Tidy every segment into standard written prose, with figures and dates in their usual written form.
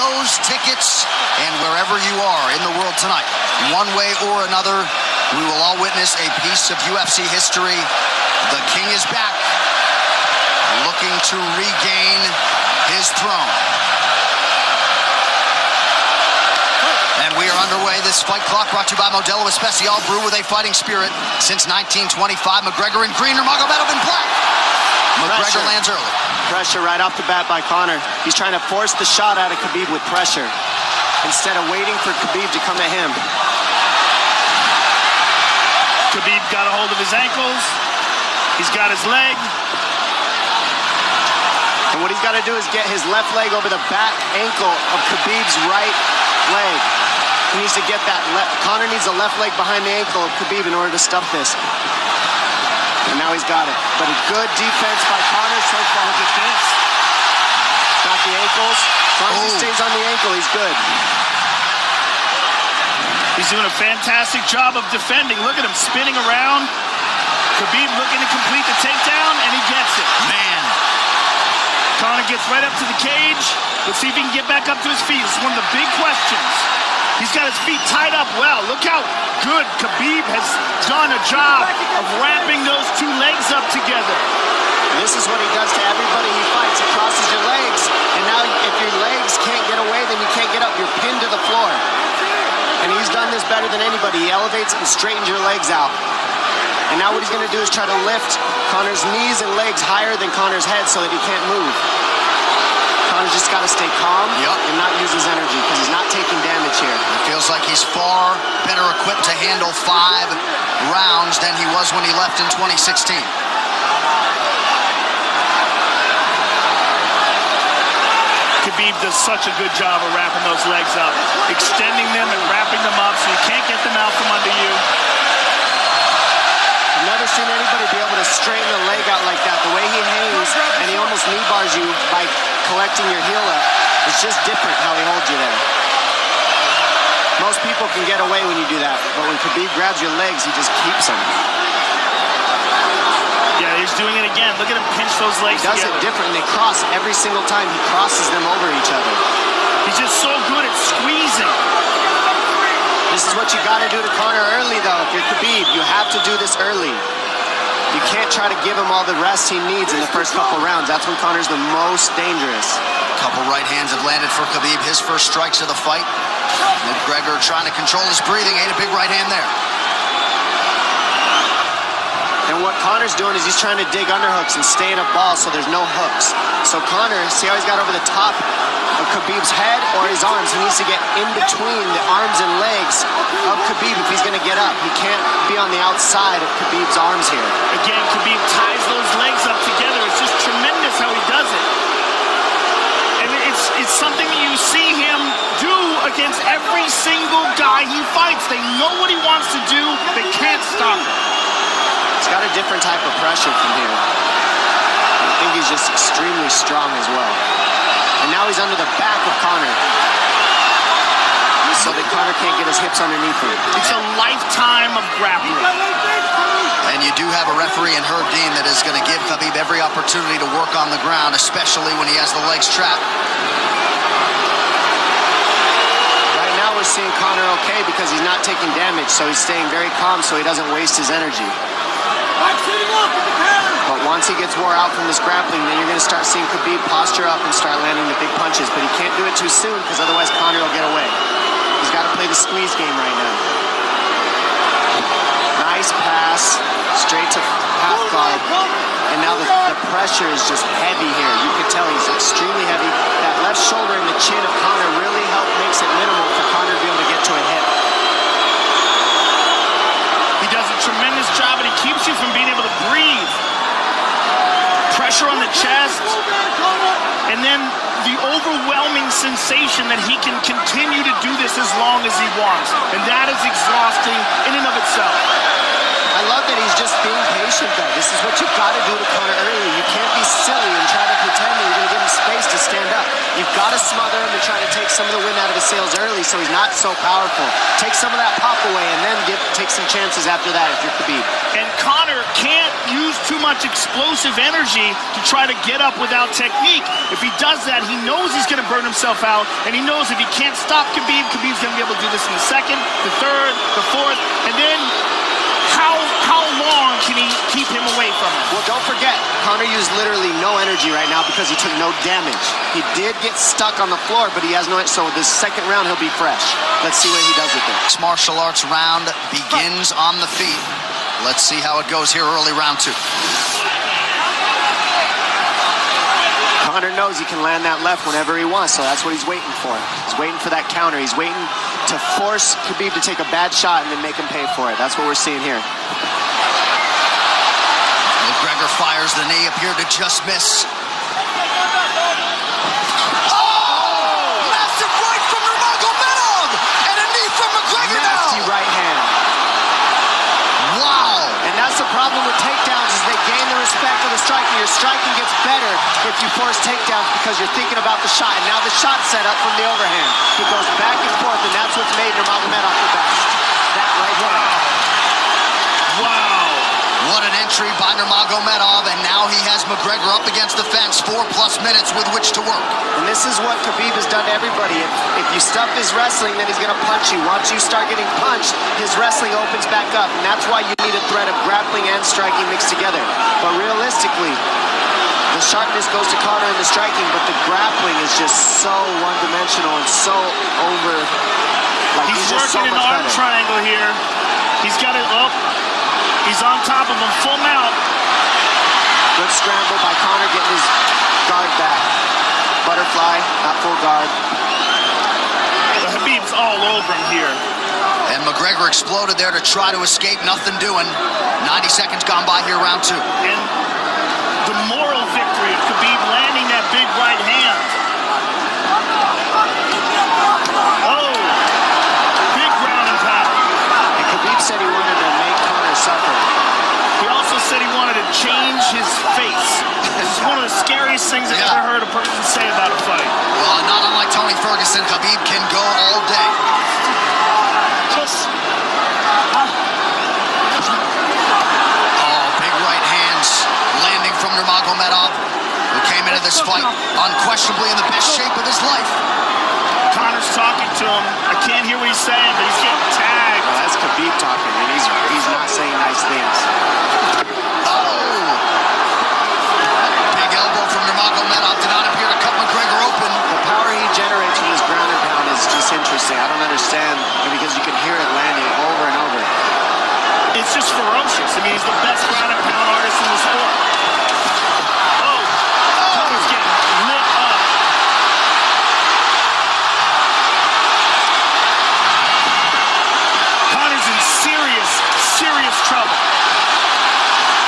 those tickets, and wherever you are in the world tonight, one way or another, we will all witness a piece of UFC history. The King is back, looking to regain his throne. And we are underway. This fight clock brought to you by Modelo Especial, brew with a fighting spirit since 1925. McGregor in green, Nurmagomedov in black. McGregor lands early. Pressure right off the bat by Conor. He's trying to force the shot out of Khabib with pressure instead of waiting for Khabib to come at him. Khabib got a hold of his ankles. He's got his leg. And what he's got to do is get his left leg over the back ankle of Khabib's right leg. He needs to get that Conor needs the left leg behind the ankle of Khabib in order to stop this. And now he's got it. But a good defense by Conor so far. Look at this. Got the ankles. As long as he stays on the ankle, he's good. He's doing a fantastic job of defending. Look at him spinning around. Khabib looking to complete the takedown, and he gets it. Man. Conor gets right up to the cage. Let's see if he can get back up to his feet. It's one of the big questions. He's got his feet tied up well. Look how good Khabib has done a job of wrapping those two legs up together. This is what he does to everybody he fights. He crosses your legs, and now if your legs can't get away, then you can't get up. You're pinned to the floor. And he's done this better than anybody. He elevates and straightens your legs out. And now what he's going to do is try to lift Conor's knees and legs higher than Conor's head so that he can't move. Conor's just got to stay calm and not use his energy because he's not taking damage here. It feels like he's far better equipped to handle 5 rounds than he was when he left in 2016. Khabib does such a good job of wrapping those legs up, extending them and wrapping them up so you can't get them out from under you. I've never seen anybody be able to straighten a leg out like that. The way he hangs and he almost knee bars you by collecting your heel up. It's just different how he holds you there. Most people can get away when you do that, but when Khabib grabs your legs, he just keeps them. Yeah, he's doing it again. Look at him pinch those legs together. He does it different. They cross every single time. He crosses them over each other. He's just so good at squeezing. This is what you got to do to Conor early, though. If you're Khabib, you have to do this early. You can't try to give him all the rest he needs in the first couple rounds. That's when Conor's the most dangerous. Couple right hands have landed for Khabib. His first strikes of the fight. McGregor trying to control his breathing. Ate a big right hand there. And what Conor's doing is he's trying to dig underhooks and stay in a ball so there's no hooks. So Conor, see how he's got over the top of Khabib's head or his arms? He needs to get in between the arms and legs of Khabib if he's going to get up. He can't be on the outside of Khabib's arms here. Again, Khabib ties those legs up together. It's just tremendous how he does it. And it's something that you see him do against every single guy he fights. They know what he wants to do. They can't stop him. He's got a different type of pressure from here. I think he's just extremely strong as well. And now he's under the back of Conor. So that Conor can't get his hips underneath him. It's a lifetime of grappling. And you do have a referee in Herb Dean that is going to give Khabib every opportunity to work on the ground, especially when he has the legs trapped. Right now we're seeing Conor okay because he's not taking damage, so he's staying very calm so he doesn't waste his energy. But once he gets wore out from this grappling, then you're going to start seeing Khabib posture up and start landing the big punches. But he can't do it too soon because otherwise Conor will get away. He's got to play the squeeze game right now. Nice pass, straight to half guard. And now the pressure is just heavy here. You can tell he's extremely heavy. That left shoulder and the chin of Conor really makes it minimal for Conor to be able to get to a hip. He does a tremendous job, and he keeps you from being able to breathe. Pressure on the chest, and then the overwhelming sensation that he can continue to do this as long as he wants. And that is exhausting in and of itself. I love that he's just being patient, though. This is what you've got to do to Conor early. You can't be silly and try to pretend that you're going to give him space to stand up. You've got got to smother him and try to take some of the wind out of his sails early so he's not so powerful. Take some of that pop away and then take some chances after that if you're Khabib. And Conor can't use too much explosive energy to try to get up without technique. If he does that, he knows he's going to burn himself out, and he knows if he can't stop Khabib, Khabib's going to be able to do this in the second, the third, the fourth, and then how long can he keep him away from him? Well, don't forget, Conor used literally no energy right now because he took no damage. He did get stuck on the floor, but he has no, so this second round he'll be fresh. Let's see what he does with it. This martial arts round begins on the feet. Let's see how it goes here early round 2. Conor knows he can land that left whenever he wants, so that's what he's waiting for. He's waiting for that counter. He's waiting to force Khabib to take a bad shot and then make him pay for it. That's what we're seeing here. McGregor fires the knee, appeared to just miss. Massive right from Nurmagomedov! And a knee from McGregor now! Nasty right hand. Wow! And that's the problem with takedowns is they gain the respect of the striker. Your striking gets better if you force takedowns because you're thinking about the shot. And now the shot's set up from the overhand. He goes back and forth, and that's what's made Nurmagomedov the best. That right hand. Wow. What an entry by Nurmagomedov, and now he has McGregor up against the fence, 4+ minutes with which to work. And this is what Khabib has done to everybody. If you stuff his wrestling, then he's going to punch you. Once you start getting punched, his wrestling opens back up, and that's why you need a threat of grappling and striking mixed together. But realistically, the sharpness goes to Conor in the striking, but the grappling is just so one-dimensional and so over. Like He's just working so an much arm better. triangle here. He's got it up. He's on top of him, full mount. Good scramble by Conor, getting his guard back. Butterfly, not full guard. Khabib's all over him here. And McGregor exploded there to try to escape, nothing doing. 90 seconds gone by here, round 2. And the moral victory of Khabib landing that big right hand. Oh, big ground and pound. And Khabib said he wanted to make Conor suffer. He also said he wanted to change his face. This is one of the scariest things I've ever heard a person say about a fight. Well, not unlike Tony Ferguson, Khabib can go all day. Oh, big right hands landing from Nurmagomedov, who came into this fight unquestionably in the best shape of his life. Conor's talking to him. I can't hear what he's saying, but he's getting tagged. Well, that's Khabib talking, and he's not saying nice things. Oh! Big elbow from Nurmagomedov did not appear to cut McGregor open. The power he generates from his ground and pound is just interesting. I don't understand, because you can hear it landing over and over. It's just ferocious. I mean, he's the best ground and pound artist in the sport. Oh, Conor's getting lit up. Conor's in serious trouble.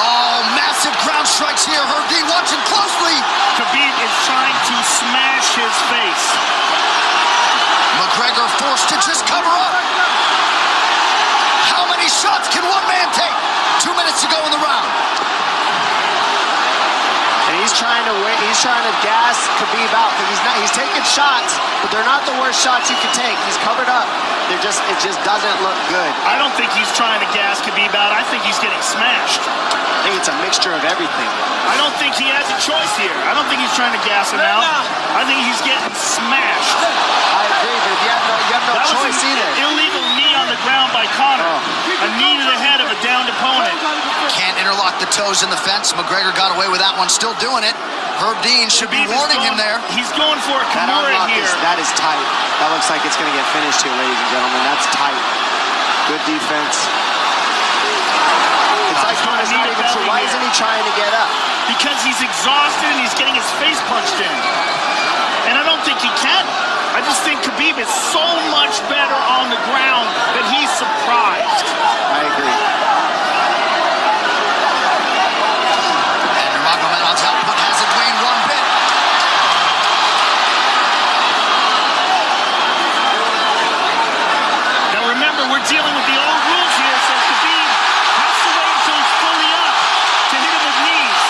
Oh, massive ground strikes here. Herb watching closely. Khabib is trying to smash his face. McGregor forced to just cover up. How many shots can one man take? 2 minutes to go in the round. And he's trying to wait. He's trying to gas Khabib out because he's taking shots, but they're not the worst shots you can take. He's covered up. It just doesn't look good. I don't think he's trying to gas Khabib out. I think he's getting smashed. I think it's a mixture of everything. I don't think he has a choice here. I don't think he's trying to gas him out. I think he's getting smashed. I agree, but you have no That was choice an either. illegal knee on the ground by Conor. A knee to the head of a downed opponent. Can't interlock the toes in the fence. McGregor got away with that one, still doing it. Herb Dean should be warning him there. He's going for a That Kimura unlock here. that is tight. That looks like it's going to get finished here, ladies and gentlemen. That's tight. Good defense. It's like Conor's not even sure. Why isn't he trying to get up? Because he's exhausted and he's getting his face punched in. And I don't think he can. I just think Khabib is so much better on the ground that he's surprised. I agree. And Nurmagomedov's output hasn't waned one bit. Now remember, we're dealing with the old rules here, so Khabib has to wait until he's fully up to hit him with knees.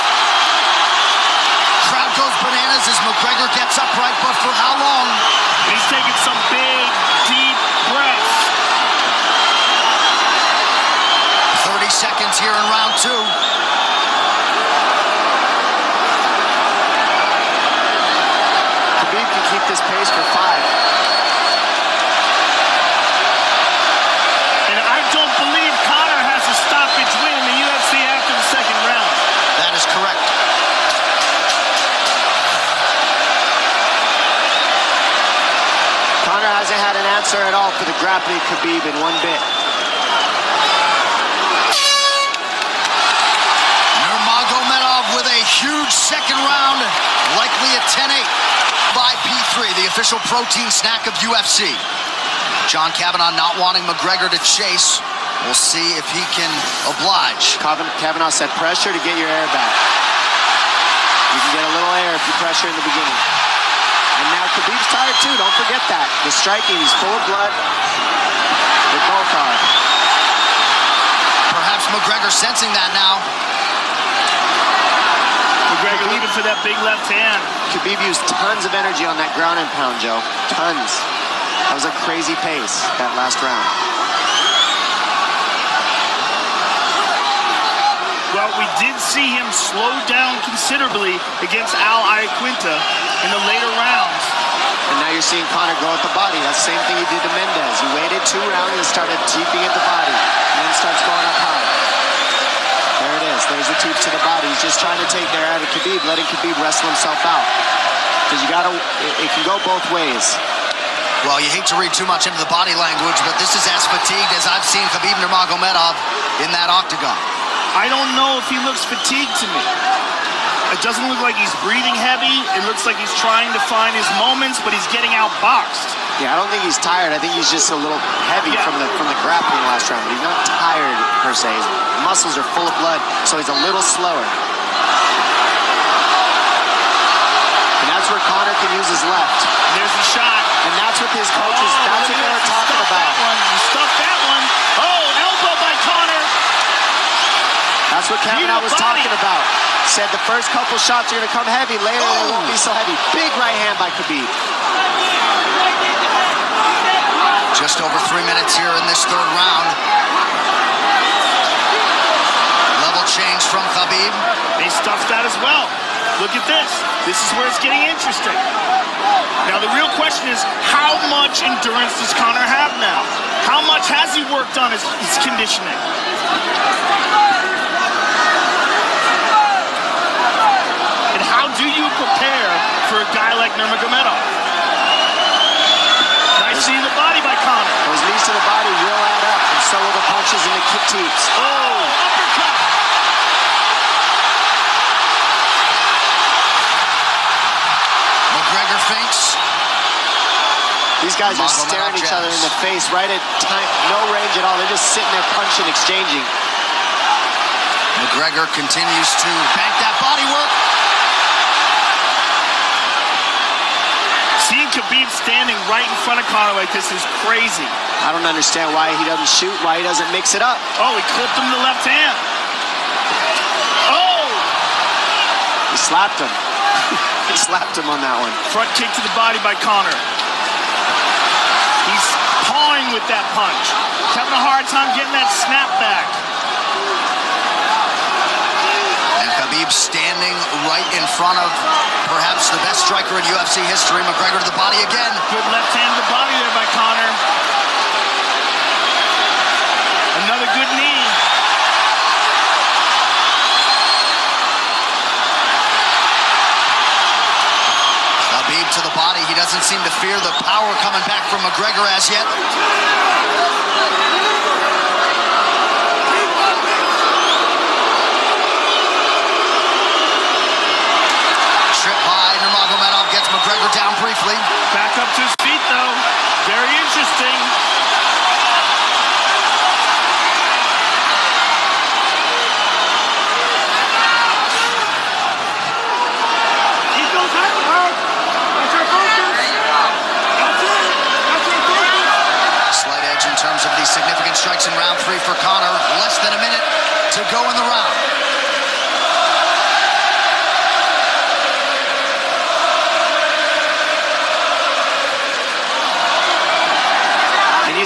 Crowd goes bananas as McGregor gets upright, but for how long? He's taking some big, deep breaths. 30 seconds here in round 2. Khabib can keep this pace for 5. And I don't believe Conor has a stoppage win in the UFC after the second round. That is correct. Conor hasn't had an answer at all for the grappling Khabib in one bit. Nurmagomedov with a huge second round, likely a 10-8 by P3, the official protein snack of UFC. John Kavanagh not wanting McGregor to chase. We'll see if he can oblige. Kavanagh said pressure to get your air back. You can get a little air if you pressure in the beginning. And now Khabib's tired too, don't forget that. The striking, he's full of blood. They both are. Perhaps McGregor sensing that now. McGregor looking for that big left hand. Khabib used tons of energy on that ground and pound, Joe. Tons. That was a crazy pace, that last round. Well, we did see him slow down considerably against Al Iaquinta in the later rounds. And now you're seeing Conor go at the body. That's the same thing he did to Mendez. He waited 2 rounds and started teeping at the body. And then starts going up high. There it is. There's the teeps to the body. He's just trying to take their out of Khabib, letting Khabib wrestle himself out. Because you gotta, it can go both ways. Well, you hate to read too much into the body language, but this is as fatigued as I've seen Khabib Nurmagomedov in that octagon. I don't know if he looks fatigued to me. It doesn't look like he's breathing heavy. It looks like he's trying to find his moments, but he's getting outboxed. Yeah, I don't think he's tired. I think he's just a little heavy from the grappling last round. But he's not tired per se. His muscles are full of blood, so he's a little slower. And that's where Conor can use his left. There's the shot. And that's what his coaches, that's what they were talking about. He stuffed that one. Oh, elbow by Conor. That's what Kavanagh was talking about. Said the first couple shots are going to come heavy. Later, they won't be so heavy. Big right hand by Khabib. Just over 3 minutes here in this third round. Level change from Khabib. They stuffed that as well. Look at this. This is where it's getting interesting. Now, the real question is, how much endurance does Conor have now? How much has he worked on his conditioning? And how do you prepare for a guy like Nurmagomedov? Nice seeing the body by Conor. Those knees to the body will add up, and so will the punches and the kick teeps. Oh, uppercut. McGregor feints. These guys are staring each other in the face right at time, no range at all. They're just sitting there punching, exchanging. McGregor continues to bank that body work. Seeing Khabib standing right in front of Conor like this is crazy. I don't understand why he doesn't shoot, why he doesn't mix it up. Oh, he clipped him to the left hand. Oh! He slapped him. He slapped him on that one. Front kick to the body by Conor. He's pawing with that punch. He's having a hard time getting that snap back. And Khabib standing right in front of perhaps the best striker in UFC history. McGregor to the body again. Good left hand to the body there by Conor. Another good knee. Khabib to the body. He doesn't seem to fear the power coming back from McGregor as yet. Trip by Nurmagomedov gets McGregor down briefly. Back up to his feet though. Very interesting. Slight edge in terms of the significant strikes in round 3 for Conor. Less than a minute to go in the round.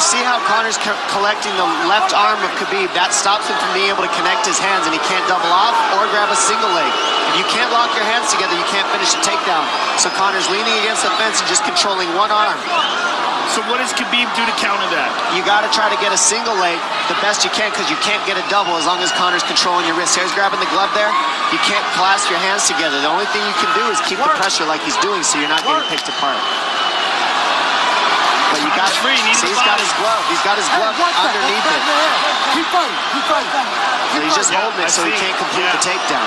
see how Conor's collecting the left arm of Khabib. That stops him from being able to connect his hands, and he can't double off or grab a single leg. If you can't lock your hands together, you can't finish a takedown. So Conor's leaning against the fence and just controlling one arm. So what does Khabib do to counter that? You got to try to get a single leg the best you can, because you can't get a double as long as Conor's controlling your wrist. Here's grabbing the glove there. You can't clasp your hands together. The only thing you can do is keep the pressure like he's doing, so you're not getting picked apart. But you got free. See, he's got his glove. He's got his glove underneath it. Keep fighting. Keep fighting. So he's just holding it so he can't complete the takedown.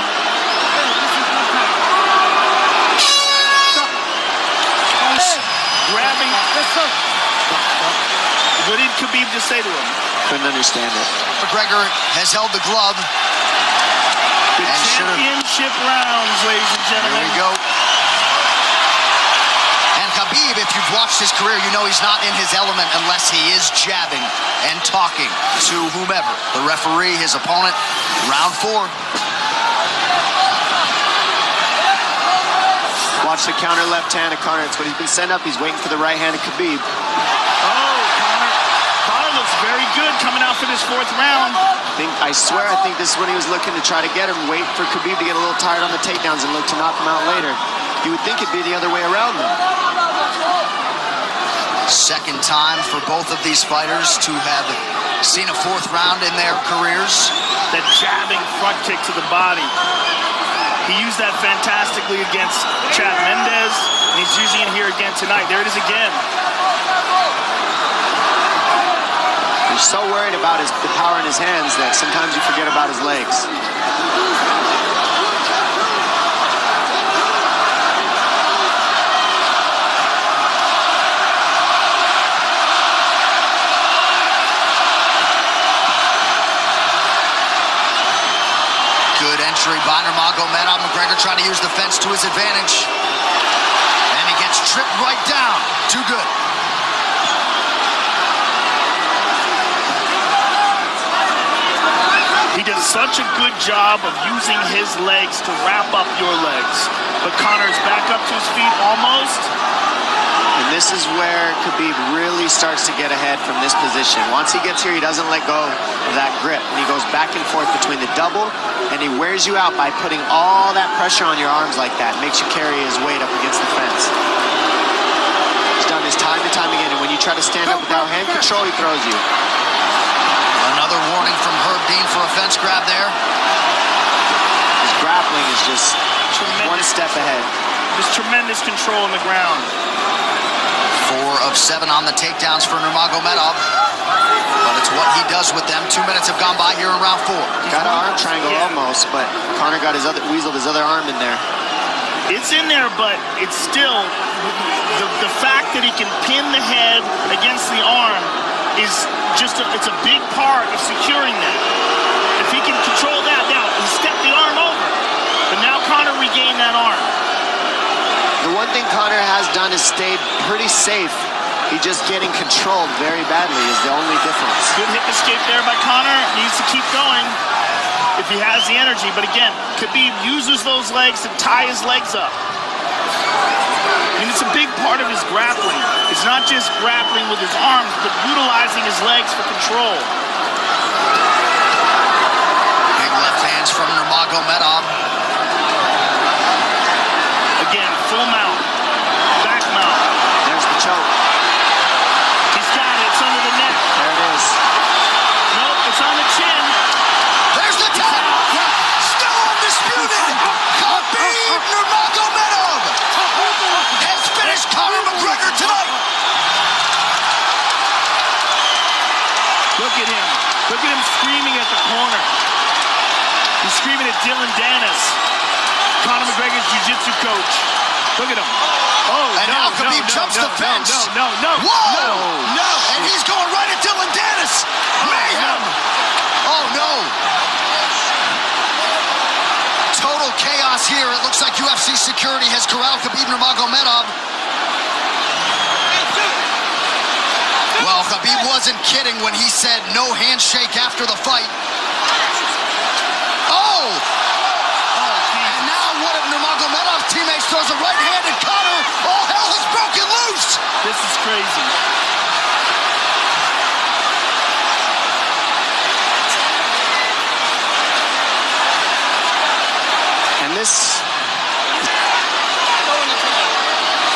Grabbing. What did Khabib just say to him? Couldn't understand it. McGregor has held the glove. The championship rounds, ladies and gentlemen. There we go. And Khabib, if you've watched his career, you know he's not in his element unless he is jabbing and talking to whomever. The referee, his opponent, round 4. Watch the counter left hand of Conor. That's what he's been setting up. He's waiting for the right hand of Khabib. Oh, Conor looks very good coming out for this 4th round. I swear, I think this is when he was looking to try to get him, wait for Khabib to get a little tired on the takedowns and look to knock him out later. You would think it'd be the other way around, though. Second time for both of these fighters to have seen a 4th round in their careers. That jabbing front kick to the body. He used that fantastically against Chad Mendes, and he's using it here again tonight. There it is again. You're so worried about the power in his hands that sometimes you forget about his legs. Good entry by Nurmagomedov. McGregor trying to use the fence to his advantage. And he gets tripped right down. Too good. He does such a good job of using his legs to wrap up your legs. But Conor's back up to his feet almost. And this is where Khabib really starts to get ahead from this position. Once he gets here, he doesn't let go of that grip. And he goes back and forth between the double, and he wears you out by putting all that pressure on your arms like that. Makes you carry his weight up against the fence. He's done this time and time again, and when you try to stand up without hand control, he throws you. Another warning from Herb Dean for a fence grab there. His grappling is just one step ahead. Just tremendous control on the ground. 4 of 7 on the takedowns for Nurmagomedov. But it's what he does with them. 2 minutes have gone by here in round 4. Got an arm triangle almost, but Conor got weaseled his other arm in there. It's in there, but it's still the fact that he can pin the head against the arm is just it's a big part of securing that. If he can control that, now he stepped the arm over, but now Conor regained that arm. The one thing Conor has done is stayed pretty safe. He's just getting controlled very badly is the only difference. Good hip escape there by Conor. Needs to keep going if he has the energy. But again, Khabib uses those legs to tie his legs up. I mean, it's a big part of his grappling. It's not just grappling with his arms, but utilizing his legs for control. Big left hands from Nurmagomedov. Again, full mount, back mount. There's the choke. He's got it. It's under the neck. There it is. Nope, it's on the chin. There's the tap. Still undisputed. Khabib Nurmagomedov has finished Conor McGregor tonight. Look at him. Look at him screaming at the corner. He's screaming at Dylan Dennis, Conor McGregor's jiu-jitsu coach. Look at him. Oh, and now Khabib jumps the fence. No. Whoa! No! And he's going right at Dylan Dennis. Mayhem! Oh, no. Total chaos here. It looks like UFC security has corralled Khabib Nurmagomedov. Well, Khabib wasn't kidding when he said no handshake after the fight. Oh! And now one of Nurmagomedov's teammates throws a right hand at Conor. All hell has broken loose! This is crazy.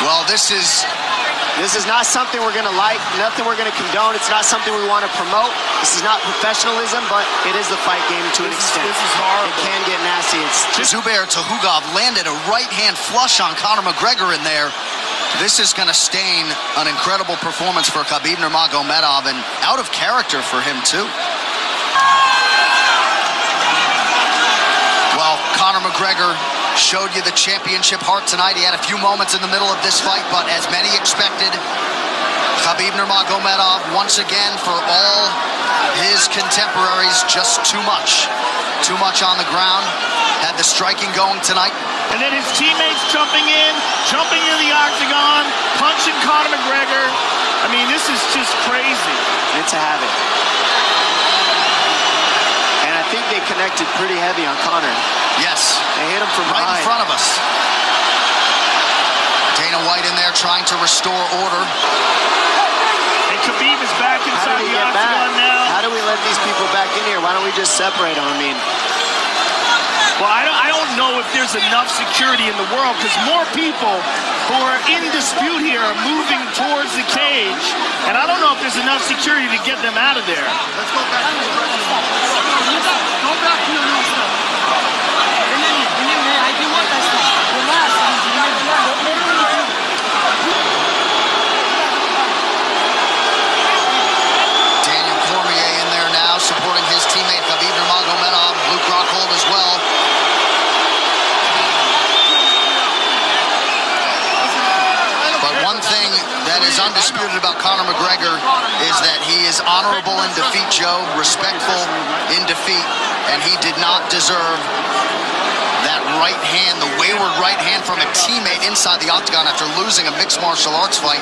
Well, this is not something we're going to like, nothing we're going to condone. It's not something we want to promote. This is not professionalism, but it is the fight game to an extent. This is horrible. It can get nasty. Zubair Tukhugov landed a right-hand flush on Conor McGregor in there. This is going to stain an incredible performance for Khabib Nurmagomedov, and out of character for him, too. Well, Conor McGregor showed you the championship heart tonight. He had a few moments in the middle of this fight, but as many expected, Khabib Nurmagomedov, once again, for all his contemporaries, just too much. Too much on the ground. Had the striking going tonight. And then his teammates jumping into the octagon, punching Conor McGregor. I mean, this is just crazy. It's a habit. And I think they connected pretty heavy on Conor. Yes. They hit him from right behind. in front of us. Dana White in there trying to restore order. And Khabib is back inside the octagon now. How do we let these people back in here? Why don't we just separate them? I mean, well, I don't know if there's enough security in the world, because more people who are in dispute here are moving towards the cage, and I don't know if there's enough security to get them out of there. Let's go back. Go back to your room, sir. Daniel Cormier in there now, supporting his teammate Khabib Nurmagomedov. Luke Rockhold as well. But one thing that is undisputed about Conor McGregor is that he is honorable in defeat, Joe, respectful in defeat, and he did not deserve that right hand, the wayward right hand from a teammate inside the octagon after losing a mixed martial arts fight.